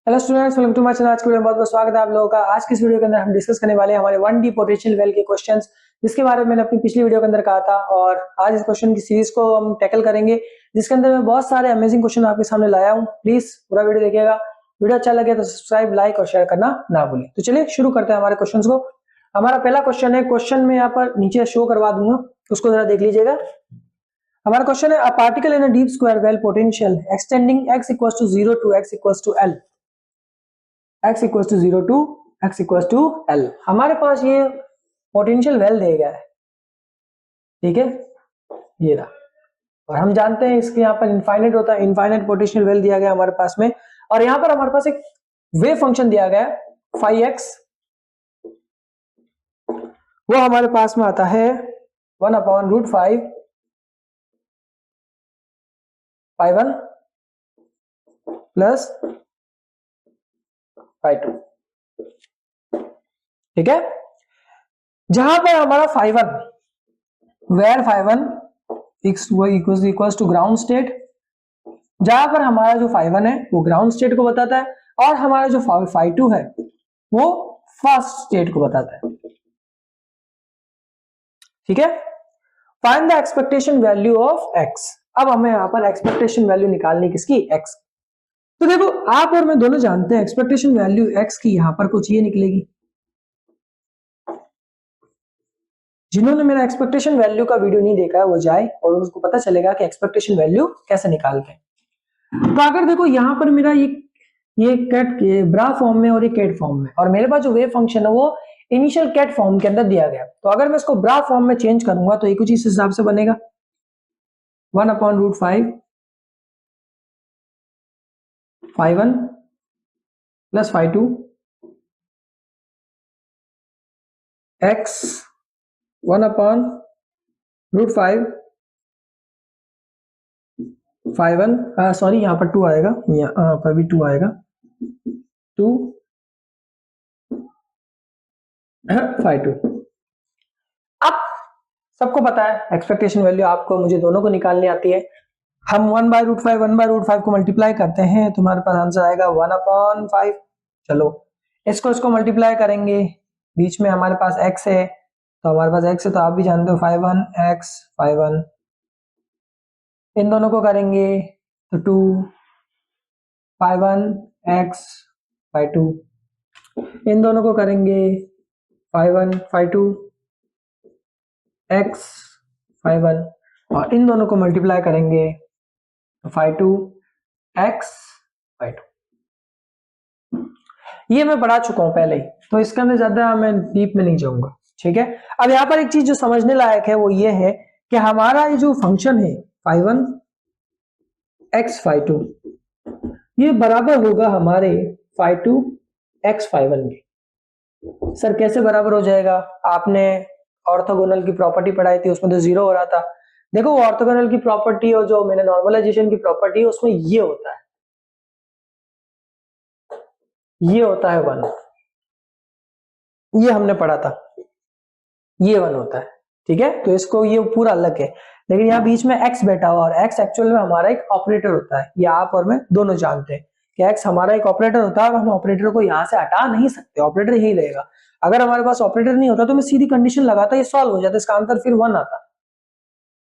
Hello students, welcome to my channel. आज के video में बहुत बहुत स्वागत है आप लोगों का। आज की इस वीडियो के अंदर हम डिस्कस करने वाले हैं हमारे 1D पोटेंशियल वेल के क्वेश्चंस, जिसके बारे में मैंने अपनी पिछली वीडियो के अंदर कहा था। और आज इस क्वेश्चन की सीरीज को हम टैकल करेंगे, जिसके अंदर मैं बहुत सारे अमेजिंग क्वेश्चन आपके सामने लाया हूँ। प्लीज पूरा वीडियो देखिएगा। वीडियो अच्छा लगे तो सब्सक्राइब, लाइक और शेयर करना ना भूलें। तो चलिए शुरू करते हैं हमारे क्वेश्चन को। हमारा पहला क्वेश्चन है, क्वेश्चन में यहाँ पर नीचे शो करवा दूंगा, उसको जरा देख लीजिएगा। हमारा क्वेश्चन है, a particle in a deep square well potential extending x equals to 0 to x equals to L, x equals to 0 to x equals to L। हमारे पास ये पोटेंशियल वेल दिया गया है, ठीक है, ये रहा। और हम जानते हैं इसके यहाँ पर इनफाइनाइट होता है, इनफाइनाइट पोटेंशियल वेल दिया गया हमारे पास में। और यहाँ पर हमारे पास एक वेव फंक्शन दिया गया है फाई एक्स, वो हमारे पास में आता है 1/√5 फाई 1 प्लस फाई 2, ठीक है। जहां पर हमारा phi 1, where phi 1 equals to ground state, जहां पर हमारा जो फाई 1 है वो ग्राउंड स्टेट को बताता है, और हमारा जो फाई 2 है वो फर्स्ट स्टेट को बताता है, ठीक है। Find the expectation value of x. अब हमें यहां पर एक्सपेक्टेशन वैल्यू निकालनी किसकी, एक्स। तो देखो, आप और मैं दोनों जानते हैं एक्सपेक्टेशन वैल्यू एक्स की यहां पर कुछ ये निकलेगी। जिन्होंने मेरा एक्सपेक्टेशन वैल्यू का वीडियो नहीं देखा है वो जाए और उसको पता चलेगा कि एक्सपेक्टेशन वैल्यू कैसे निकालते हैं। तो अगर देखो यहां पर मेरा ये कैट के ब्रा फॉर्म में और ये कैट फॉर्म में, और मेरे पास जो वेव फंक्शन है वो इनिशियल कैट फॉर्म के अंदर दिया गया। तो अगर मैं इसको ब्रा फॉर्म में चेंज करूंगा तो ये कुछ इस हिसाब से बनेगा, 1/√5 phi 1 plus phi 2 X 1/√5 phi 1, sorry यहाँ पर 2 आएगा, यहाँ पर भी 2 आएगा, 2 फाई 2। अब सबको पता है एक्सपेक्टेशन वैल्यू आपको मुझे दोनों को निकालनी आती है। हम 1/√5 को मल्टीप्लाई करते हैं, तुम्हारे पास आंसर आएगा 1/5। चलो इसको मल्टीप्लाई करेंगे, बीच में हमारे पास x है, तो हमारे पास x है तो आप भी जानते हो फाई 1 x फाई 1, इन दोनों को करेंगे तो 2 फाई 1 x फाई 2, इन दोनों को करेंगे फाई 1 फाई 2 x फाई 1, और इन दोनों को मल्टीप्लाई करेंगे तो फाई 2 x फाई 2। ये मैं पढ़ा चुका हूं पहले ही, तो इसके अंदर ज्यादा मैं डीप में नहीं जाऊंगा, ठीक है। अब यहाँ पर एक चीज जो समझने लायक है वो ये है कि हमारा ये जो फंक्शन है फाई 1 x फाई 2, ये बराबर होगा हमारे फाई 2 x फाई 1 के। सर कैसे बराबर हो जाएगा? आपने ऑर्थोगोनल की प्रॉपर्टी पढ़ाई थी, उसमें तो 0 हो रहा था। देखो वो ऑर्थोगोनल की प्रॉपर्टी और जो मैंने नॉर्मलाइजेशन की प्रॉपर्टी है उसमें ये होता है, ये होता है 1, ये हमने पढ़ा था, ये 1 होता है, ठीक है। तो इसको ये पूरा अलग है, लेकिन यहाँ बीच में x बैठा हुआ, और x एक्चुअल में हमारा एक ऑपरेटर होता है। ये आप और मैं दोनों जानते हैं कि x हमारा एक ऑपरेटर होता है, और हम ऑपरेटर को यहाँ से हटा नहीं सकते, ऑपरेटर यही रहेगा। अगर हमारे पास ऑपरेटर नहीं होता तो मैं सीधी कंडीशन लगाता, ये सॉल्व हो जाता, इसका आंसर फिर 1 आता,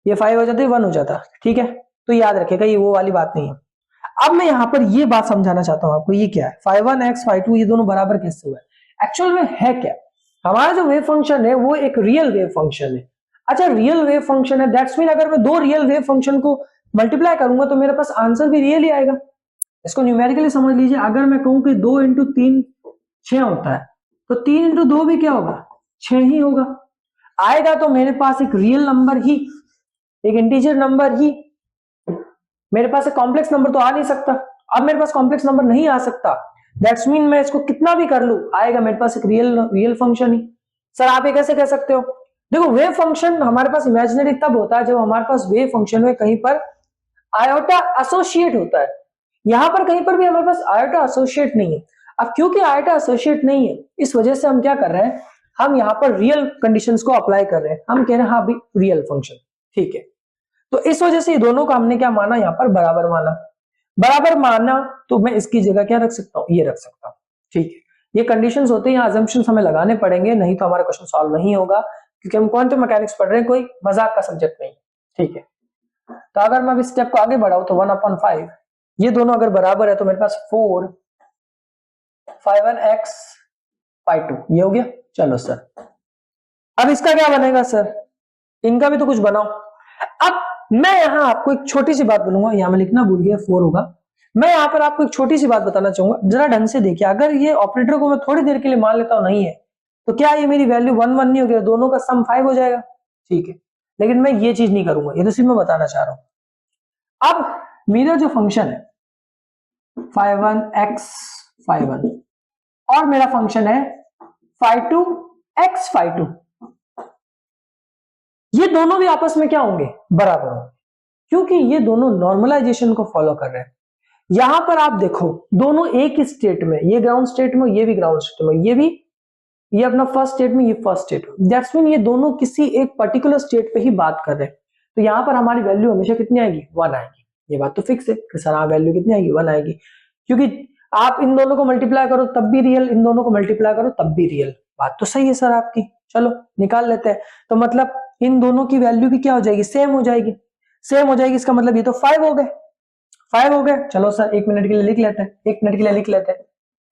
ये 5 हो जाता, 1 हो जाता, ठीक है। तो याद रखेगा, ये वो वाली बात नहीं है। अब मैं यहाँ पर ये बात समझाना चाहता हूँ आपको, ये क्या है फाई 1 x फाई 2, ये दोनों बराबर कैसे हुआ है? एक्चुअल में है क्या, हमारा जो वेव फंक्शन है वो एक रियल वेव फंक्शन है। अच्छा, रियल वेव फंक्शन है, दैट्स मीन अगर मैं दो रियल वेव फंक्शन को मल्टीप्लाई करूंगा तो मेरे पास आंसर भी रियल ही आएगा। इसको न्यूमेरिकली समझ लीजिए, अगर मैं कहूं कि 2 × 3 6 होता है, तो 3 × 2 भी क्या होगा, 6 ही होगा, आएगा। तो मेरे पास एक रियल नंबर ही, एक इंटीजर नंबर ही, मेरे पास एक कॉम्प्लेक्स नंबर तो आ नहीं सकता। अब मेरे पास कॉम्प्लेक्स नंबर नहीं आ सकता, दैट्स मीन मैं इसको कितना भी कर लूं आएगा मेरे पास एक रियल फंक्शन ही। सर आप ये कैसे कह सकते हो? देखो वेव फंक्शन हमारे पास इमेजिनरी तब होता है जब हमारे पास वेव फंक्शन में कहीं पर आयोटा एसोसिएट होता है। यहां पर कहीं पर भी हमारे पास आयोटा एसोसिएट नहीं है। अब क्योंकि आयोटा एसोसिएट नहीं है, इस वजह से हम क्या कर रहे हैं, हम यहां पर रियल कंडीशंस को अप्लाई कर रहे हैं। हम कह रहे हैं हाँ भी रियल फंक्शन, ठीक है। तो इस वजह से दोनों का हमने क्या माना, यहां पर बराबर माना। बराबर माना तो मैं इसकी जगह क्या रख सकता हूं, ये रख सकता हूं। ठीक है, ये कंडीशंस होते हैं, यहाँ अजम्पशंस हमें लगाने पड़ेंगे, नहीं तो हमारा क्वेश्चन सॉल्व नहीं होगा, क्योंकि हम क्वांटम मैकेनिक्स पढ़ रहे हैं, कोई मजाक का सब्जेक्ट नहीं। ठीक है, तो अगर मैं इस स्टेप को आगे बढ़ाऊं तो 1/5, ये दोनों अगर बराबर है तो मेरे पास 4 5x 2 ये हो गया। चलो सर, अब इसका क्या बनेगा सर, इनका भी तो कुछ बनाओ। अब मैं यहां आपको एक छोटी सी बात बोलूंगा, यहां मैं लिखना भूल गया 4 होगा। मैं यहां पर आपको एक छोटी सी बात बताना चाहूंगा, जरा ढंग से देखिए। अगर ये ऑपरेटर को मैं थोड़ी देर के लिए मान लेता हूं नहीं है, तो क्या ये मेरी वैल्यू 1 1 नहीं हो गया, दोनों का सम 5 हो जाएगा। ठीक है, लेकिन मैं ये चीज नहीं करूंगा, ये तो सिर्फ मैं बताना चाह रहा हूं। अब मेरा जो फंक्शन है 5 1x 5 1 और मेरा फंक्शन है 5 2 x 5 2, ये दोनों भी आपस में क्या होंगे, बराबर होंगे, क्योंकि ये दोनों नॉर्मलाइजेशन को फॉलो कर रहे हैं। यहां पर आप देखो, दोनों एक ही स्टेट में, ये ग्राउंड स्टेट में, ये भी ग्राउंड स्टेट में, ये अपना फर्स्ट स्टेट में, ये फर्स्ट स्टेट में, दैट्स मीन ये दोनों किसी एक पर्टिकुलर स्टेट पे ही बात कर रहे हैं। तो यहां पर हमारी वैल्यू हमेशा कितनी आएगी, 1 आएगी। ये बात तो फिक्स है कि सर वैल्यू कितनी आएगी, 1 आएगी, क्योंकि आप इन दोनों को मल्टीप्लाई करो तब भी रियल, इन दोनों को मल्टीप्लाई करो तब भी रियल। बात तो सही है सर आपकी, चलो निकाल लेते हैं। तो मतलब इन दोनों की वैल्यू भी क्या हो जाएगी, सेम हो जाएगी, सेम हो जाएगी। इसका मतलब ये तो 5 हो गए, 5 हो गए। चलो सर 1 मिनट के लिए लिख लेते हैं, 1 मिनट के लिए लिख लेते हैं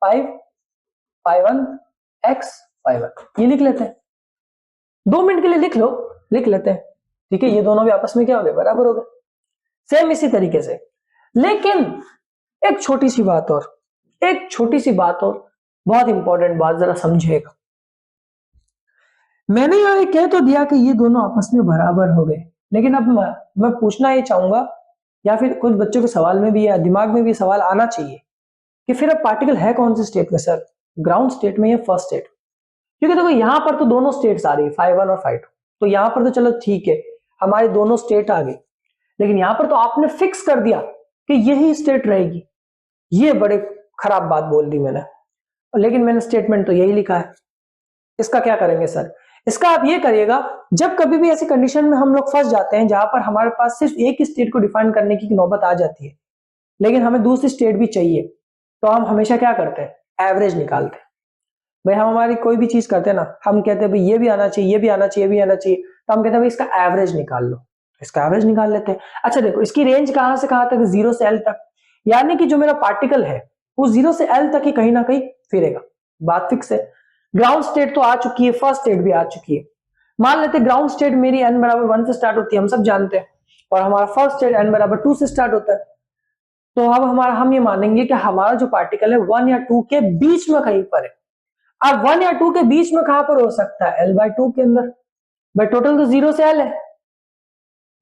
5 5 1 x 5 1, ये लिख लेते हैं। 2 मिनट के लिए लिख लो, लिख लेते हैं। ठीक है, ये दोनों भी आपस में क्या हो गए, बराबर हो गए, सेम इसी तरीके से। लेकिन एक छोटी सी बात और, एक छोटी सी बात और, बहुत इंपॉर्टेंट बात, जरा समझिएगा। मैंने यह कह तो दिया कि ये दोनों आपस में बराबर हो गए, लेकिन अब मैं पूछना ये चाहूंगा, या फिर कुछ बच्चों के सवाल में भी या दिमाग में भी सवाल आना चाहिए कि फिर अब पार्टिकल है कौन से स्टेट में सर, ग्राउंड स्टेट में या फर्स्ट स्टेट। क्योंकि देखो यहां पर तो दोनों स्टेट्स आ रही है 5 1 और 5 2, तो यहां पर तो चलो ठीक है, हमारे दोनों स्टेट आ गई, लेकिन यहां पर तो आपने फिक्स कर दिया कि यही स्टेट रहेगी। ये बड़े खराब बात बोल दी मैंने, लेकिन मैंने स्टेटमेंट तो यही लिखा है। इसका क्या करेंगे सर, इसका आप ये करिएगा, जब कभी भी ऐसी कंडीशन में हम लोग फंस जाते हैं जहां पर हमारे पास सिर्फ एक ही स्टेट को डिफाइन करने की नौबत आ जाती है, लेकिन हमें दूसरी स्टेट भी चाहिए, तो हम हमेशा क्या करते हैं, एवरेज निकालते हैं। भाई हम हमारी कोई भी चीज करते हैं ना, हम कहते हैं भाई ये भी आना चाहिए, ये भी आना चाहिए, ये भी आना चाहिए, तो हम कहते हैं भाई इसका एवरेज निकाल लो, इसका एवरेज निकाल लेते हैं। अच्छा देखो, इसकी रेंज कहां से कहां तक, 0 से L तक, यानी कि जो मेरा पार्टिकल है वो 0 से L तक ही कहीं ना कहीं फिरेगा। बात फिक्स है। ग्राउंड स्टेट तो आ चुकी है, फर्स्ट स्टेट भी आ चुकी है। मान लेते ग्राउंड स्टेट मेरी n बराबर 1 से स्टार्ट होती है, हम सब जानते हैं, और हमारा फर्स्ट स्टेट n बराबर 2 से स्टार्ट होता है। तो अब हम ये मानेंगे कि हमारा जो पार्टिकल है 1 या 2 के बीच में कहीं पर है। अब 1 या 2 के बीच में कहां पर हो सकता है, L/2 के अंदर। भाई टोटल तो 0 से L है,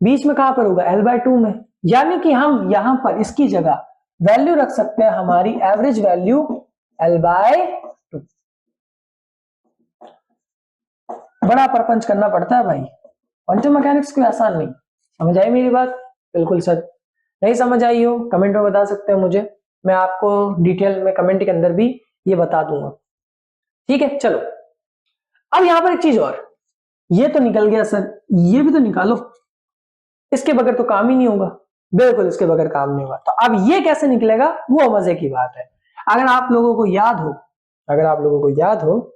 बीच में कहां पर होगा, L/2 में। यानी कि हम यहां पर इसकी जगह वैल्यू रख सकते हैं, हमारी एवरेज वैल्यू L/2। बड़ा परपंच करना पड़ता है भाई, क्वांटम मैकेनिक्स कोई आसान नहीं। समझ आई मेरी बात, बिल्कुल सर। नहीं समझ आई हो कमेंट में बता सकते हैं मुझे, मैं आपको डिटेल में कमेंट के अंदर भी ये बता दूंगा। ठीक है, चलो अब यहां पर एक चीज और, ये तो निकल गया सर, ये भी तो निकालो, इसके बगैर तो काम ही नहीं होगा। बिल्कुल इसके बगैर काम नहीं होगा। तो अब ये कैसे निकलेगा, वो मजे की बात है। अगर आप लोगों को याद हो, अगर आप लोगों को याद हो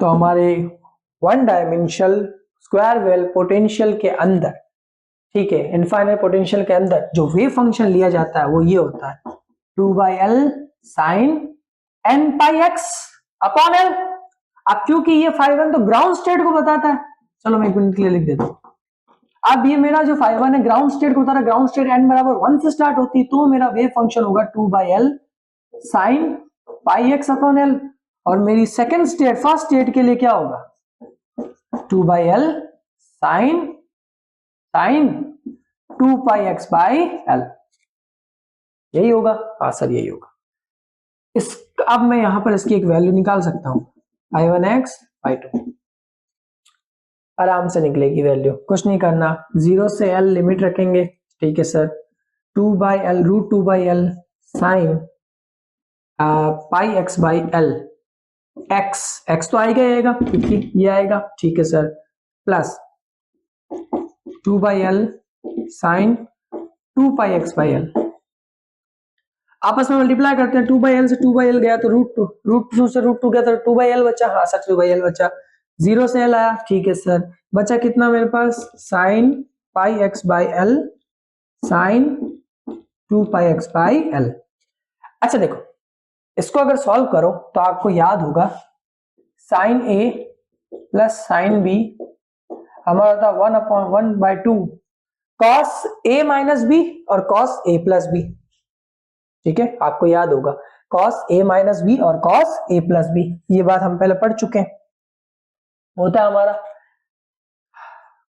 तो हमारे 1 डायमेंशनल स्क्वायर वेल पोटेंशियल के अंदर, ठीक है, इनफाइनाइट पोटेंशियल के अंदर जो वेव फंक्शन लिया जाता है वो ये होता है 2/L sin n πx upon L। अब क्योंकि ये 5 1 तो ग्राउंड स्टेट को बताता है, चलो मैं 1 मिनट के लिए लिख देता हूं। अब ये मेरा जो 5 1 है ग्राउंड स्टेट को बता रहा है, ग्राउंड स्टेट n बराबर 1 से स्टार्ट होती है, तो मेरा वेव फंक्शन होगा 2/L sin πx upon L। और मेरी सेकेंड स्टेट, फर्स्ट स्टेट के लिए क्या होगा 2/L sin 2πx/L, यही होगा। हाँ सर यही होगा। इस अब मैं यहां पर इसकी एक वैल्यू निकाल सकता हूं, I1x I2, आराम से निकलेगी वैल्यू, कुछ नहीं करना, 0 से L लिमिट रखेंगे। ठीक है sir, 2/L √2/L sin πx/L, x तो आएगा क्योंकि ये आएगा। ठीक है sir, plus 2/L sin 2 pi x by L, आपस में मल्टीप्लाई करते हैं, 2 बाई एल से 2 बाई एल गया तो रूट टू से रूट टू गया तो 2 बाई एल बचा, हाँ सच 2 बाई एल बचा, 0 से एल आया, ठीक है सर, बचा कितना मेरे पास sine pi x by L, sine 2 pi x by L. अच्छा देखो, इसको अगर सॉल्व करो तो आपको याद होगा साइन ए प्लस साइन बी हमारा था 1/1/2 कॉस ए माइनस बी और कॉस ए प्लस बी, ठीक है, आपको याद होगा कॉस ए माइनस बी और कॉस ए प्लस बी, ये बात हम पहले पढ़ चुके हैं, होता है हमारा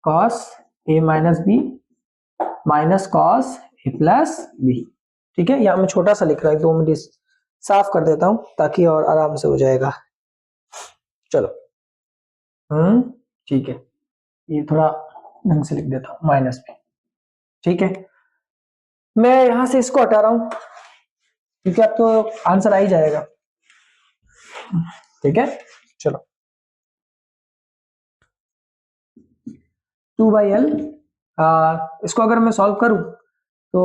cos A minus B minus cos A plus B, ठीक है, यहां मैं छोटा सा लिख रहा हूं, 2 मिनट साफ कर देता हूं ताकि और आराम से हो जाएगा। चलो ठीक है, ये थोड़ा ढंग से लिख देता हूं माइनस में, ठीक है, मैं यहां से इसको हटा रहा हूं क्योंकि अब तो आंसर आ ही जाएगा, ठीक है। चलो 2 बाई एल, इसको अगर मैं सॉल्व करूं तो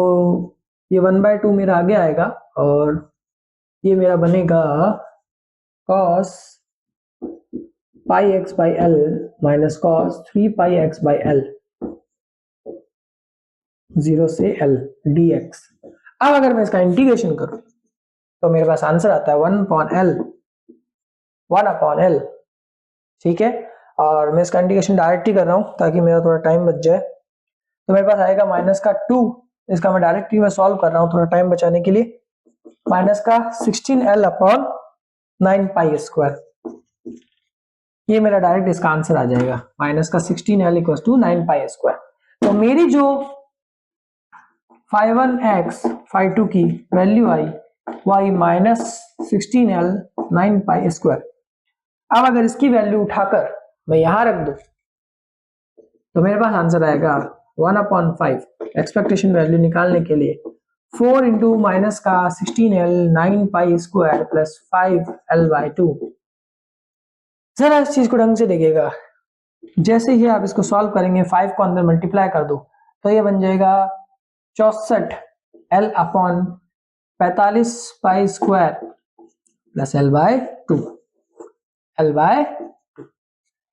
ये 1/2 मेरा आगे आएगा और ये मेरा बनेगा cos pi x by L minus cos 3 pi x by L 0 से एल dx। अब अगर मैं इसका इंटीग्रेशन करूं तो मेरे पास आंसर आता है 1/L, ठीक है, और मैं इसका इंटीग्रेशन डायरेक्ट ही कर रहा हूं ताकि मेरा थोड़ा टाइम बच जाए, तो मेरे पास आएगा माइनस का 2, इसका मैं डायरेक्टली मैं सॉल्व कर रहा हूं थोड़ा टाइम बचाने के लिए, माइनस का 16L अपॉन 9 पाई स्क्वायर, ये मेरा डायरेक्ट इसका आंसर आ जाएगा, माइनस का 16L equal to 9 pi square. तो मेरी जो phi1x phi2 की वैल्यू आई वो आई माइनस 16L 9 पाई स्क्वायर। अब अगर इसकी वैल्यू उठाकर मैं यहां रख दूं तो मेरे पास आंसर आएगा 1/5, एक्सपेक्टेशन वैल्यू निकालने के लिए 4 इंटू माइनस का 16L 9 pi square plus 5L/2। जरा इस चीज को ढंग से देखिएगा, जैसे ही आप इसको सॉल्व करेंगे 5 को अंदर मल्टीप्लाई कर दो तो ये बन जाएगा 64L upon 45 pi square plus L/2,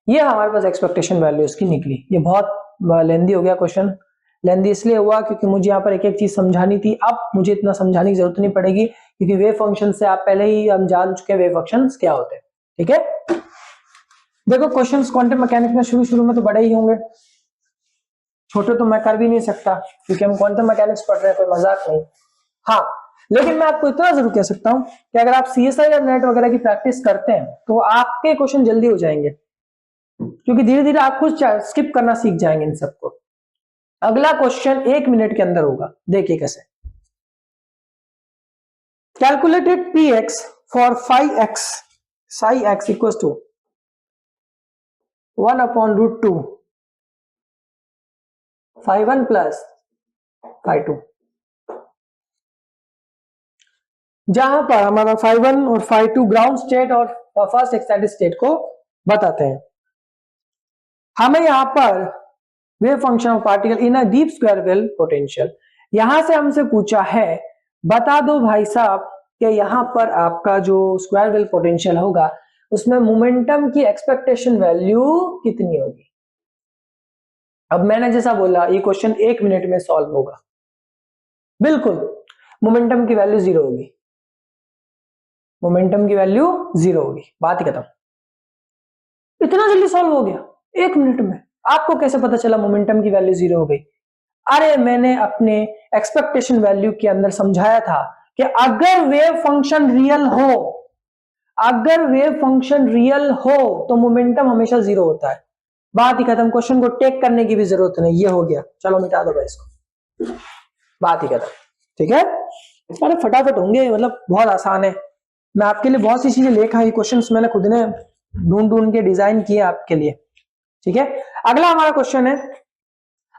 ये हमारे पास एक्सपेक्टेशन वैल्यू इसकी निकली। ये बहुत लेंदी हो गया क्वेश्चन, लेंदी इसलिए हुआ क्योंकि मुझे यहाँ पर एक एक चीज समझानी थी, अब मुझे इतना समझाने की जरूरत नहीं पड़ेगी क्योंकि वेव फंक्शन से आप पहले ही हम जान चुके हैं वेव फंक्शंस क्या होते हैं, ठीक है। देखो क्वेश्चंस क्वांटम मैकेनिक्स में शुरू में तो बड़े ही होंगे, छोटे तो मैं कर भी नहीं सकता क्योंकि हम क्वांटम मैकेनिक्स पढ़ रहे हैं, कोई मजाक नहीं। हाँ, लेकिन मैं आपको इतना जरूर कह सकता हूं कि अगर आप CSI और नेट वगैरह की प्रैक्टिस करते हैं तो आपके क्वेश्चन जल्दी हो जाएंगे क्योंकि धीरे धीरे आप कुछ स्किप करना सीख जाएंगे इन सबको। अगला क्वेश्चन 1 मिनट के अंदर होगा, देखिए कैसे। Calculated px for psi x equal to 1/√2 phi1 plus phi2, जहां पर हमारा phi1 और phi2 ग्राउंड स्टेट और फर्स्ट एक्साइटेड स्टेट को बताते हैं। हमें यहां पर wave function of particle in a deep square well potential, यहां से हमसे पूछा है बता दो भाई साहब कि यहां पर आपका जो स्क्वायर वेल पोटेंशियल होगा उसमें मोमेंटम की एक्सपेक्टेशन वैल्यू कितनी होगी। अब मैंने जैसा बोला ये क्वेश्चन 1 मिनट में सॉल्व होगा, बिल्कुल मोमेंटम की वैल्यू 0 होगी, मोमेंटम की वैल्यू 0 होगी, बात ही खत्म। इतना जल्दी सॉल्व हो गया 1 मिनट में, आपको कैसे पता चला मोमेंटम की वैल्यू 0 हो गई। अरे मैंने अपने एक्सपेक्टेशन वैल्यू के अंदर समझाया था कि अगर वेव फंक्शन रियल हो, अगर वेव फंक्शन रियल हो तो मोमेंटम हमेशा 0 होता है, बात ही खत्म, क्वेश्चन को टेक करने की भी जरूरत नहीं, ये हो गया, चलो मिटा दो भाई इसको, बात ही खत्म, ठीक है। अरे फटाफट होंगे, मतलब बहुत आसान है, मैं आपके लिए बहुत सी चीजें लेकर आई, क्वेश्चंस मैंने खुद ने ढूंढ ढूंढ के डिजाइन किए आपके लिए, ठीक है। अगला हमारा क्वेश्चन है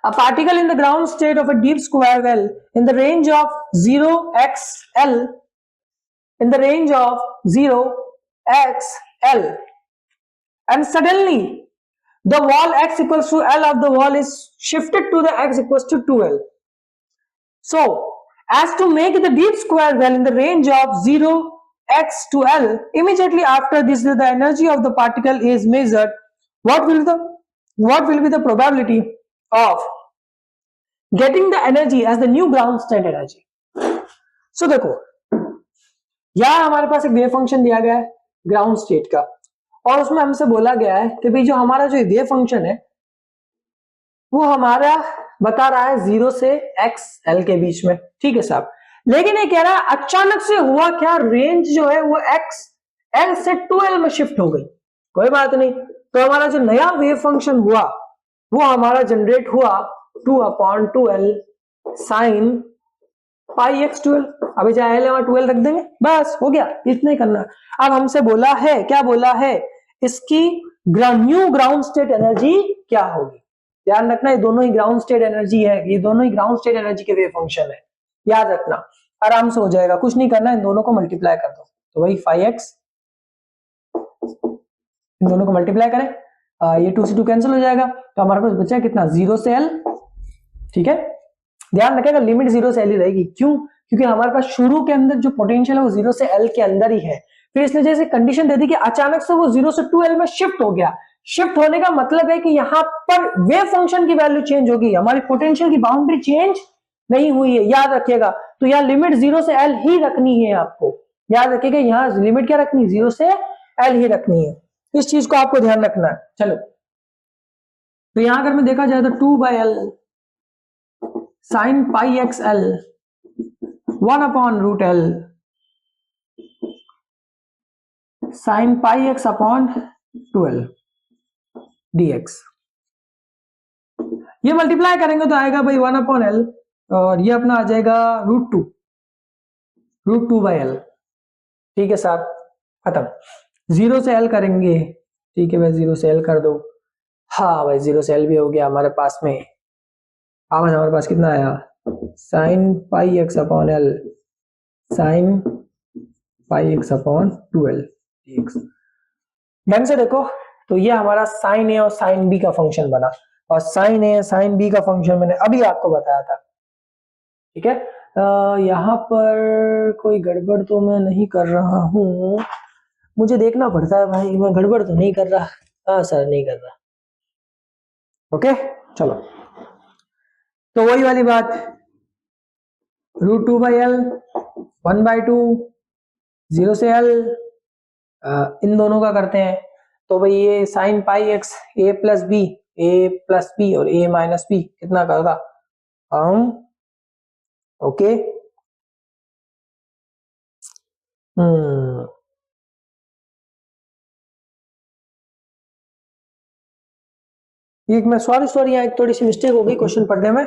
a particle in the ground state of a deep square well in the range of 0xl, in the range of 0xl, and suddenly the wall x equals to l of the wall is shifted to the x equals to 2l, So as to make the deep square well in the range of 0 x to L, immediately after this the energy of the particle is measured. What will be the probability of getting the energy as the new ground state energy? So देखो यहां हमारे पास एक wave function दिया गया है ground state का, और उसमें हमसे बोला गया है कि भाई जो हमारा जो वेव फंक्शन है वो हमारा बता रहा है 0 से x l के बीच में, ठीक है साहब। लेकिन ये कह रहा है अचानक से हुआ क्या, रेंज जो है वो x l से 2l में शिफ्ट हो गई। कोई बात नहीं, तो हमारा जो नया वेव फंक्शन हुआ वो हमारा जनरेट हुआ 2/2l साइन पाई एक्स 12। अभी चाहे l और 12 रख देंगे, बस हो गया, इतना ही करना। अब हमसे बोला है, क्या बोला है, इसकी न्यू ग्राउंड स्टेट एनर्जी क्या होगी। ध्यान रखना ये दोनों ही ग्राउंड स्टेट एनर्जी है, ये दोनों ही ग्राउंड स्टेट एनर्जी के वेव फंक्शन है, याद रखना, आराम से हो जाएगा, कुछ नहीं करना, इन दोनों को मल्टीप्लाई कर दो, तो वही 5x, इन दोनों को मल्टीप्लाई करें, ये 2 से 2 कैंसिल हो जाएगा, तो हमारे पास बचा कितना, 0 से l, ठीक है। ध्यान रखेगा लिमिट 0 से l ही रहेगी, क्यों, क्योंकि हमारे पास शुरू के अंदर जो पोटेंशियल है वो 0 से l के अंदर ही है। फिर इसने जैसे कंडीशन दे दी कि अचानक से वो 0 से 2l में शिफ्ट हो गया। शिफ्ट होने का मतलब है कि यहां पर वेव फंक्शन की वैल्यू चेंज होगी, हमारी पोटेंशियल की बाउंड्री चेंज नहीं हुई है, याद रखिएगा। तो यहाँ लिमिट 0 से l ही रखनी है, आपको याद रखिएगा, यहाँ लिमिट क्या रखनी है, 0 से l ही रखनी है, इस चीज को आपको ध्यान रखना है। चलो तो यहां अगर मैं देखा जाए तो 2/l sign pi x L 1/√l sign pi x upon 2l dx, ये मल्टीप्लाई करेंगे तो आएगा भाई 1/l, और ये अपना आ जाएगा √2/l, ठीक है साहब, खत्म। 0 से l करेंगे, ठीक है भाई, 0 से l कर दो, हाँ भाई 0 से l भी हो गया हमारे पास में। अब हमारे पास कितना आया, sign pi x upon L sine pi x upon 2l dx। ढंग से देखो तो ये हमारा साइन ए और साइन बी का फंक्शन बना, और साइन ए साइन बी का फंक्शन मैंने अभी आपको बताया था, ठीक है। यहाँ पर कोई गड़बड़ तो मैं नहीं कर रहा हूँ, मुझे देखना पड़ता है भाई, मैं गड़बड़ तो नहीं कर रहा, हाँ सर नहीं कर रहा, ओके चलो। तो वही वाली बात, √2/l 1/2 0 से l, इन दोनों का करते हैं, तो भाई ये sine pi x a plus b और a माइनस बी कितना करेगा, ओके एक मैं सॉरी यहाँ एक थोड़ी सी मिस्टेक हो गई क्वेश्चन पढ़ने में।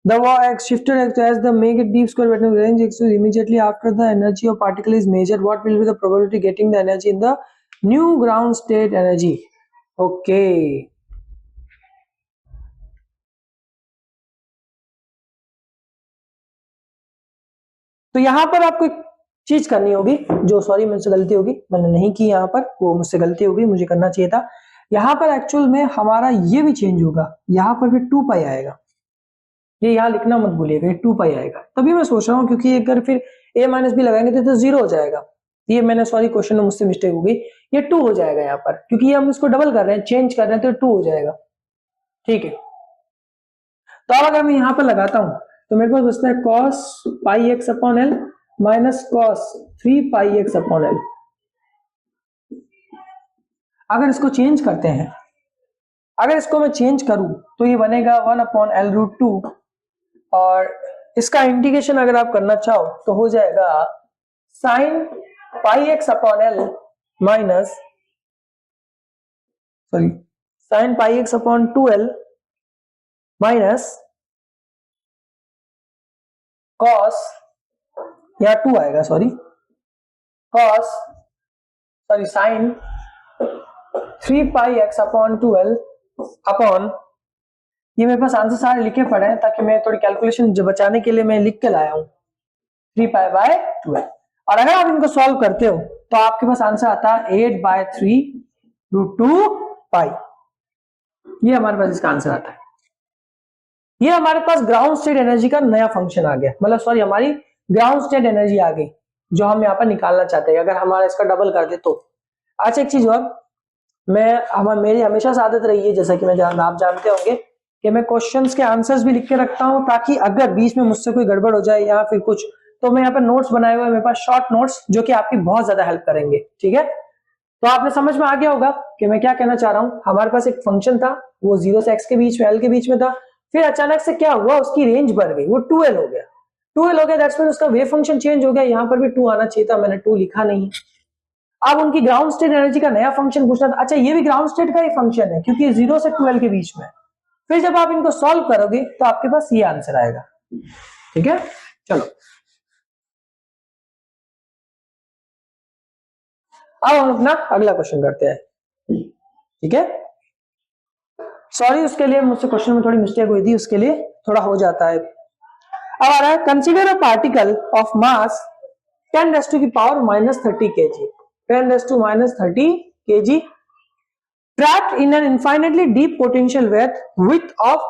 The x shifted as the make it deep square between range x immediately after the energy of particle is measured. What will be the probability getting the energy in the new ground state energy? Okay. तो यहाँ पर आपको एक चीज करनी होगी, जो sorry मुझसे गलती होगी, मैंने नहीं की यहाँ पर, वो मुझसे गलती होगी, मुझे करना चाहिए था। यहाँ पर एक्चुअल में हमारा ये भी चेंज होगा, यहाँ पर भी 2π आएगा, ये यहाँ लिखना मत भूलिएगा, 2π आएगा, तभी मैं सोच रहा हूँ, क्योंकि अगर फिर a माइनस बी लगाएंगे तो 0 हो जाएगा, ये मैंने सॉरी क्वेश्चन में मुझसे मिस्टेक हो गई, ये 2 हो जाएगा यहाँ पर, क्योंकि हम इसको डबल कर रहे हैं, चेंज कर रहे हैं, तो 2 हो जाएगा, ठीक है। तो अब अगर मैं यहाँ पर लगाता हूँ तो मेरे पास बचता है cos pi x upon L minus cos 3 pi x upon L. अगर इसको चेंज करते हैं, अगर इसको मैं चेंज करूं तो ये बनेगा 1/l√2, और इसका इंटीग्रेशन अगर आप करना चाहो तो हो जाएगा sign pi x upon L minus sign pi x upon 2l minus cos, यहाँ 2 आएगा sign 3 pi x upon 2l upon, ये मेरे पास आंसर सारे लिखे पड़े हैं ताकि मैं थोड़ी कैलकुलेशन बचाने के लिए मैं लिख के लाया हूं, 3π/12। और अगर आप इनको सॉल्व करते हो तो आपके पास आंसर आता है 8/3√2π, ये हमारे पास इसका आंसर आता है। ये हमारे पास ग्राउंड स्टेट एनर्जी का नया फंक्शन आ गया, मतलब सॉरी हमारी ग्राउंड स्टेट एनर्जी आ गई जो हम यहाँ पर निकालना चाहते हैं, अगर हमारा इसका डबल कर दे तो। अच्छा एक चीज और, मेरी हमेशा से आदत रही है, जैसा कि आप जानते होंगे कि मैं क्वेश्चंस के आंसर्स भी लिख के रखता हूं, ताकि अगर बीच में मुझसे कोई गड़बड़ हो जाए या फिर कुछ, तो मैं यहाँ पर नोट्स बनाए हुए हैं मेरे पास, शॉर्ट नोट्स, जो कि आपकी बहुत ज्यादा हेल्प करेंगे। ठीक है, तो आपने समझ में आ गया होगा कि मैं क्या कहना चाह रहा हूं। हमारे पास एक फंक्शन था, वो 0 से x के बीच में, l के बीच में था, फिर अचानक से क्या हुआ, उसकी रेंज बढ़ गई, वो 2l हो गया। 2l हो गया, दैट्स मीन उसका वेव फंक्शन चेंज हो गया। यहाँ पर भी 2 आना चाहिए था, मैंने 2 लिखा नहीं है। अब उनकी ग्राउंड स्टेट एनर्जी का नया फंक्शन पूछना था। अच्छा ये भी ग्राउंड स्टेट का ही फंक्शन है, क्योंकि 0 से 2l के बीच में। फिर जब आप इनको सॉल्व करोगे तो आपके पास ये आंसर आएगा। ठीक है, चलो अब हम अपना अगला क्वेश्चन करते हैं। ठीक है, सॉरी उसके लिए, मुझसे क्वेश्चन में थोड़ी मिस्टेक हुई थी, उसके लिए थोड़ा हो जाता है। अब आ रहा है, consider a particle of mass 10 raise to the power -30 kg, 10 raise to -30 kg trapped in an infinitely deep potential width of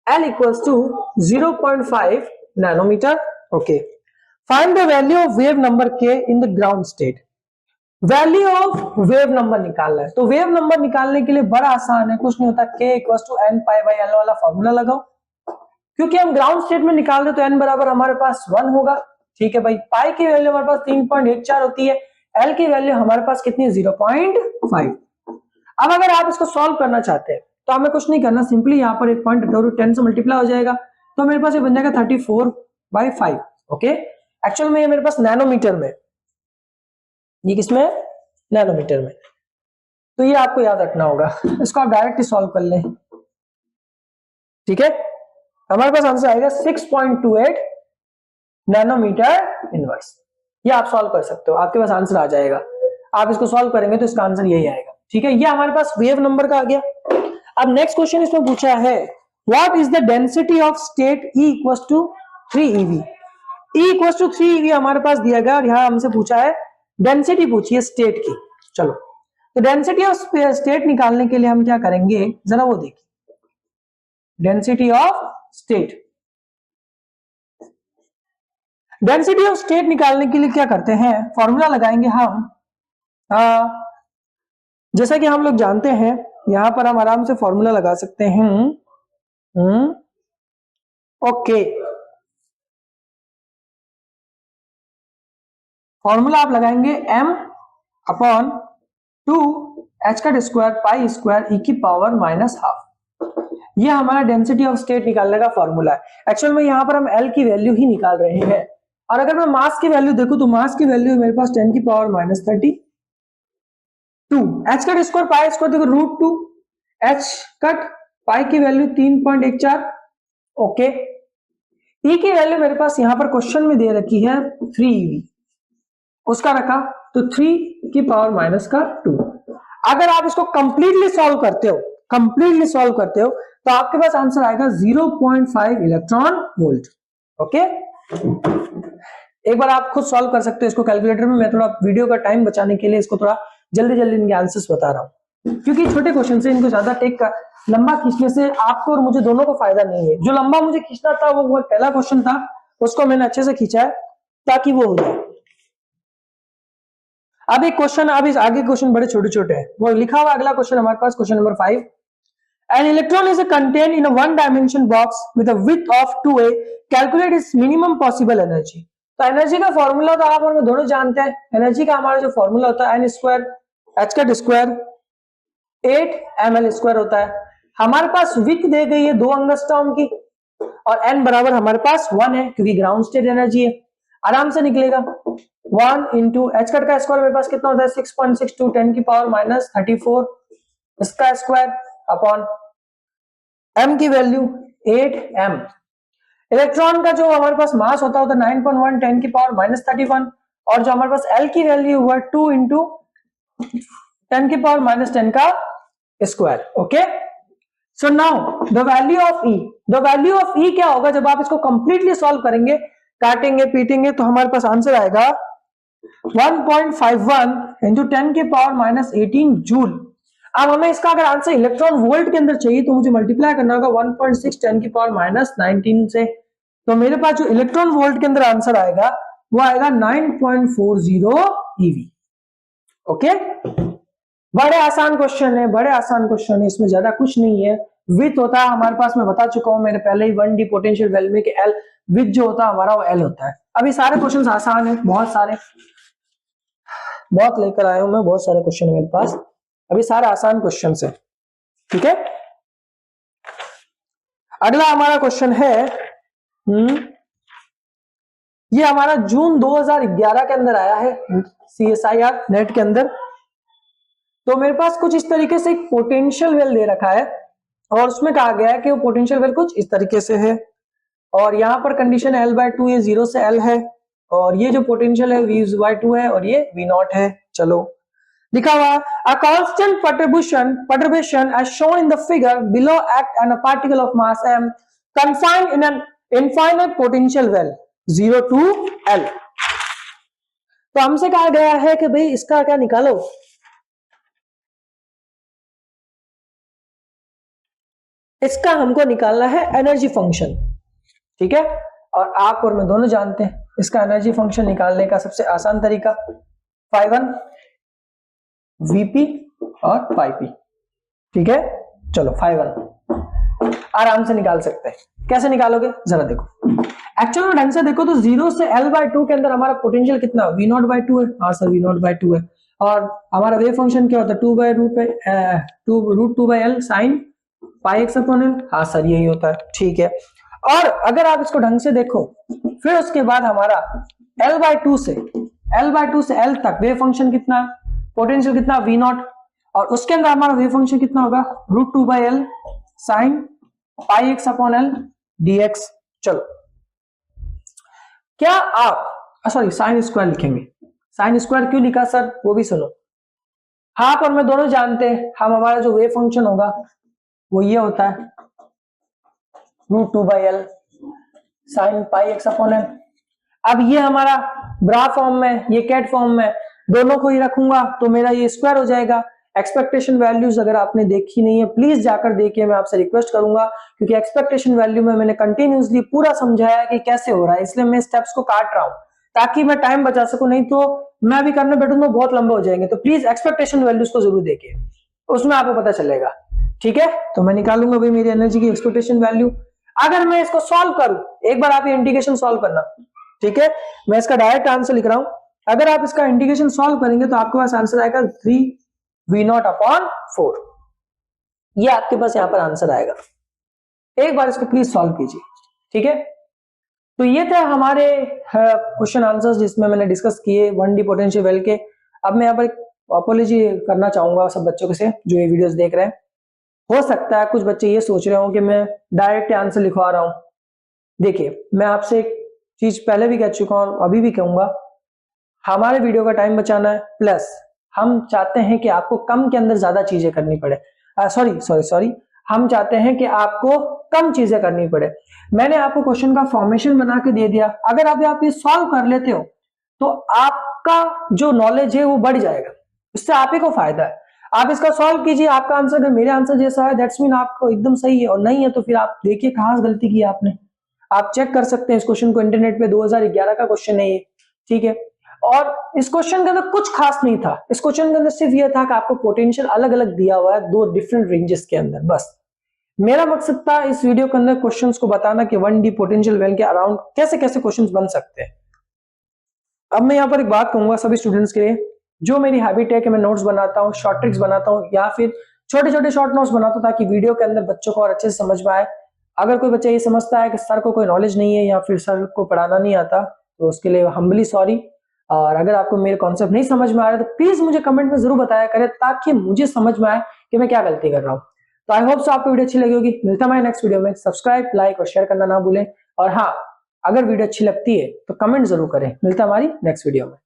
L equals to 0.5 nanometer. Okay, find the value of wave number k in the ground state. Value of wave number निकालना है, तो wave number निकालने के लिए बड़ा आसान है, कुछ नहीं होता, k equals to n pi by l वाला फॉर्मूला लगाओ। क्योंकि हम ग्राउंड स्टेट में निकाल रहे तो n बराबर हमारे पास 1 होगा। ठीक है भाई, पाई की वैल्यू हमारे पास 3.14 होती है, l की वैल्यू हमारे पास कितनी है, 0.5। अब अगर आप इसको सॉल्व करना चाहते हैं तो हमें कुछ नहीं करना, सिंपली यहाँ पर एक पॉइंट 10 से मल्टीप्लाई हो जाएगा, तो मेरे पास ये बन जाएगा 34/5। ओके, एक्चुअल में ये मेरे पास नैनोमीटर में, ये किसमें, नैनोमीटर में, तो ये आपको याद रखना होगा, इसको आप डायरेक्ट ही सॉल्व कर लें। ठीक है, हमारे पास आंसर आएगा 6.28 नैनोमीटर इनवर्स। ये आप सॉल्व कर सकते हो, आपके पास आंसर आ जाएगा, आप इसको सॉल्व करेंगे तो इसका आंसर यही आएगा। ठीक है, ये हमारे पास वेव नंबर का आ गया। अब नेक्स्ट क्वेश्चन इसमें पूछा है, what is the density of state E equals to 3 eV। E equals to 3 eV हमारे पास दिया गया, और यहां हमसे पूछा है डेंसिटी पूछी है स्टेट की। चलो, तो डेंसिटी ऑफ स्टेट निकालने के लिए हम क्या करेंगे, जरा वो देखिए, density of state, density of state निकालने के लिए क्या करते हैं, फॉर्मूला लगाएंगे हम। जैसा कि हम लोग जानते हैं, यहां पर हम आराम से फॉर्मूला लगा सकते हैं। ओके, फॉर्मूला आप लगाएंगे m upon 2h² pi square e की पावर -12। ये हमारा डेंसिटी ऑफ स्टेट निकालने का फॉर्मूला है। एक्चुअल में यहाँ पर हम L की वैल्यू ही निकाल रहे हैं, और अगर मैं मास की वैल्यू देखूं तो मास की वैल्यू मेरे पास 10 की पावर -32, h² पाई स्क्वायर देखो √2, h पाई की वैल्यू 3.14। ओके, e की वैल्यू मेरे पास यहाँ पर क्वेश्चन में दे रखी है 3 eV, उसका रखा तो 3 की पावर -2। अगर आप इसको कंप्लीटली सॉल्व करते हो तो आपके पास आंसर आएगा 0.5 इलेक्ट्रॉन वोल्ट। ओके, एक बार आप खुद सॉल्व कर सकते हो इसको कैलकुलेटर में, मैं थोड़ा वीडियो का टाइम बचाने के लिए इसको थोड़ा जल्दी जल्दी इनके आंसर्स बता रहा हूं, क्योंकि छोटे क्वेश्चन से इनको ज्यादा टेक का लंबा खींचने से आपको और मुझे दोनों को फायदा नहीं है। जो लंबा मुझे खींचना था वो पहला क्वेश्चन था, उसको मैंने अच्छे से खींचा है ताकि वो हो जाए। अब एक क्वेश्चन, अब इस आगे क्वेश्चन बड़े छोटे छोटे हैं, वो लिखा हुआ अगला क्वेश्चन हमारे पास, question number 5। An electron is contained in a one-dimension box with a width of 2a. Calculate its minimum possible energy. तो एनर्जी का फॉर्मूला तो आप और मैं दोनों जानते हैं। एनर्जी का हमारा जो फॉर्मूला होता है n² h² 8 ml² होता है। हमारे पास विथ दे गई है 2 एंगस्ट्रॉम की, और n बराबर हमारे पास 1 है, क्योंकि ग्राउंड स्टेट एनर्जी है, आराम से निकलेगा। 1 इंटू h का स्क्वायर मेरे पास कितना होता है, 6.62 10 की पावर -34 इसका स्क्वायर अपॉन m की वैल्यू 8m। इलेक्ट्रॉन का जो हमारे पास मास होता है 9.1 10 की पावर -31, और जो हमारे पास L की वैल्यू हुआ 2 इंटू 10 की पावर -10 का square. Okay, so now the value of E, the value of E क्या होगा जब आप इसको कंप्लीटली सॉल्व करेंगे, काटेंगे पीटेंगे, तो हमारे पास आंसर आएगा 1.51 इंटू 10 की पावर -18 जूल। अब हमें इसका अगर आंसर इलेक्ट्रॉन वोल्ट के अंदर चाहिए तो मुझे मल्टीप्लाई करना होगा 1.6 10 की पावर -19 से। तो मेरे पास जो इलेक्ट्रॉन वोल्ट के अंदर आंसर आएगा वो आएगा 9.40 eV। ओके, बड़े आसान क्वेश्चन है, बड़े आसान क्वेश्चन है, इसमें ज्यादा कुछ नहीं है। विथ होता है हमारे पास, मैं बता चुका हूं मेरे पहले ही 1D पोटेंशियल वेल में कि एल विथ जो होता है हमारा वो एल होता है। अभी सारे क्वेश्चन आसान है, बहुत सारे, बहुत लेकर आया हूं मैं, बहुत सारे क्वेश्चन मेरे पास, अभी सारे आसान क्वेश्चन है। ठीक है, अगला हमारा क्वेश्चन है, ये हमारा जून 2011 के अंदर आया है CSIR नेट के अंदर। तो मेरे पास कुछ इस तरीके से एक पोटेंशियल वेल दे रखा है और उसमें कहा गया है कि वो पोटेंशियल वेल कुछ इस तरीके से है और यहाँ पर कंडीशन L/2 ये 0 से L है और ये जो पोटेंशियल है V/2 है और ये V0 है। चलो, लिखा हुआ a constant perturbation as shown in the figure below act on a particle of mass m confined in an infinite potential well 0 to L। तो हमसे कहा गया है कि भाई इसका क्या निकालो, इसका हमको निकालना है एनर्जी फंक्शन। ठीक है, और आप और मैं दोनों जानते हैं इसका एनर्जी फंक्शन निकालने का सबसे आसान तरीका φ1 Vp और φp। ठीक है, चलो φ1 आराम से निकाल सकते हैं। कैसे निकालोगे जरा देखो, एक्चुअल में ढंग से देखो तो 0 से L/2 के अंदर हमारा पोटेंशियल कितना V0/2 है। हाँ सर, V0/2 है और हमारा वेव फंक्शन क्या होता है 2√2/L sin πx/L। हाँ सर, यही होता है। ठीक है, और अगर आप इसको ढंग से देखो फिर उसके बाद हमारा L/2 से L तक वेव फंक्शन कितना है, पोटेंशियल कितना V0 और उसके अंदर हमारा वेव फंक्शन कितना होगा √2/L sin πx/L dx। चलो, क्या आप सॉरी साइन स्क्वायर लिखेंगे, साइन स्क्वायर क्यों लिखा सर वो भी सुनो। आप और मैं दोनों जानते हैं हम हमारा जो वेव फंक्शन होगा वो ये होता है √2/L sin πx/L। अब ये हमारा ब्रा फॉर्म में, ये कैट फॉर्म में, दोनों को ही रखूंगा तो मेरा ये स्क्वायर हो जाएगा। एक्सपेक्टेशन वैल्यूज अगर आपने देखी नहीं है प्लीज जाकर देखिए, मैं आपसे रिक्वेस्ट करूंगा, क्योंकि एक्सपेक्टेशन वैल्यू में मैंने कंटिन्यूसली पूरा समझाया कि कैसे हो रहा है, इसलिए मैं स्टेप्स को काट रहा हूं ताकि मैं टाइम बचा सकूं, नहीं तो मैं भी करने बैठूंगा बहुत लंबे हो जाएंगे। तो प्लीज एक्सपेक्टेशन वैल्यूज को जरूर देखिए, उसमें आपको पता चलेगा। ठीक है, तो मैं निकालूंगा भाई मेरी एनर्जी की एक्सपेक्टेशन वैल्यू। अगर मैं इसको सॉल्व करूं, एक बार आप ये इंटीग्रेशन सॉल्व करना। ठीक है, मैं इसका डायरेक्ट आंसर लिख रहा हूं, अगर आप इसका इंटीग्रेशन सॉल्व करेंगे तो आपके पास आंसर आएगा 3V0/4। ये आपके पास यहां पर आंसर आएगा। एक बार इसको प्लीज सॉल्व कीजिए। ठीक है, तो ये थे हमारे क्वेश्चन आंसर्स जिसमें मैंने डिस्कस किए 1D पोटेंशियल वेल के। अब मैं यहाँ पर अपॉलॉजी करना चाहूंगा सब बच्चों से जो ये वीडियोस देख रहे हैं। हो सकता है कुछ बच्चे ये सोच रहे हो कि मैं डायरेक्ट आंसर लिखवा रहा हूं। देखिए, मैं आपसे एक चीज पहले भी कह चुका हूं, अभी भी कहूंगा, हमारे वीडियो का टाइम बचाना है, प्लस हम चाहते हैं कि आपको कम के अंदर ज्यादा चीजें करनी पड़े। सॉरी, हम चाहते हैं कि आपको कम चीजें करनी पड़े। मैंने आपको क्वेश्चन का फॉर्मेशन बना के दे दिया, अगर आप ये सॉल्व कर लेते हो तो आपका जो नॉलेज है वो बढ़ जाएगा, इससे आप ही को फायदा है। आप इसका सॉल्व कीजिए, आपका आंसर अगर मेरे आंसर जैसा है दैट्स मीन आपको एकदम सही है, और नहीं है तो फिर आप देखिए कहां से गलती की आपने। आप चेक कर सकते हैं इस क्वेश्चन को, इंटरनेट पे 2011 का क्वेश्चन है ये। ठीक है, और इस क्वेश्चन के अंदर कुछ खास नहीं था, इस क्वेश्चन के अंदर सिर्फ ये था कि आपको पोटेंशियल अलग अलग दिया हुआ है दो डिफरेंट रेंजेस के अंदर। बस मेरा मकसद था इस वीडियो के अंदर क्वेश्चंस को बताना कि 1D पोटेंशियल वेल के अराउंड कैसे कैसे क्वेश्चंस बन सकते हैं। अब मैं यहाँ पर एक बात कहूंगा सभी स्टूडेंट्स के लिए, जो मेरी हैबिट है कि मैं नोट्स बनाता हूँ, शॉर्ट ट्रिक्स बनाता हूँ या फिर छोटे छोटे शॉर्ट नोट्स बनाता हूँ ताकि वीडियो के अंदर बच्चों को और अच्छे से समझ में आए। अगर कोई बच्चा ये समझता है कि सर को कोई नॉलेज नहीं है या फिर सर को पढ़ाना नहीं आता तो उसके लिए हम्बली सॉरी। और अगर आपको मेरे कॉन्सेप्ट नहीं समझ में आ रहा है तो प्लीज मुझे कमेंट में जरूर बताया करें ताकि मुझे समझ में आए कि मैं क्या गलती कर रहा हूँ। तो आई होप सो आपको वीडियो अच्छी लगी होगी। मिलता है नेक्स्ट वीडियो में। सब्सक्राइब, लाइक और शेयर करना ना भूलें। और हाँ, अगर वीडियो अच्छी लगती है तो कमेंट जरूर करें। मिलता है हमारी नेक्स्ट वीडियो में।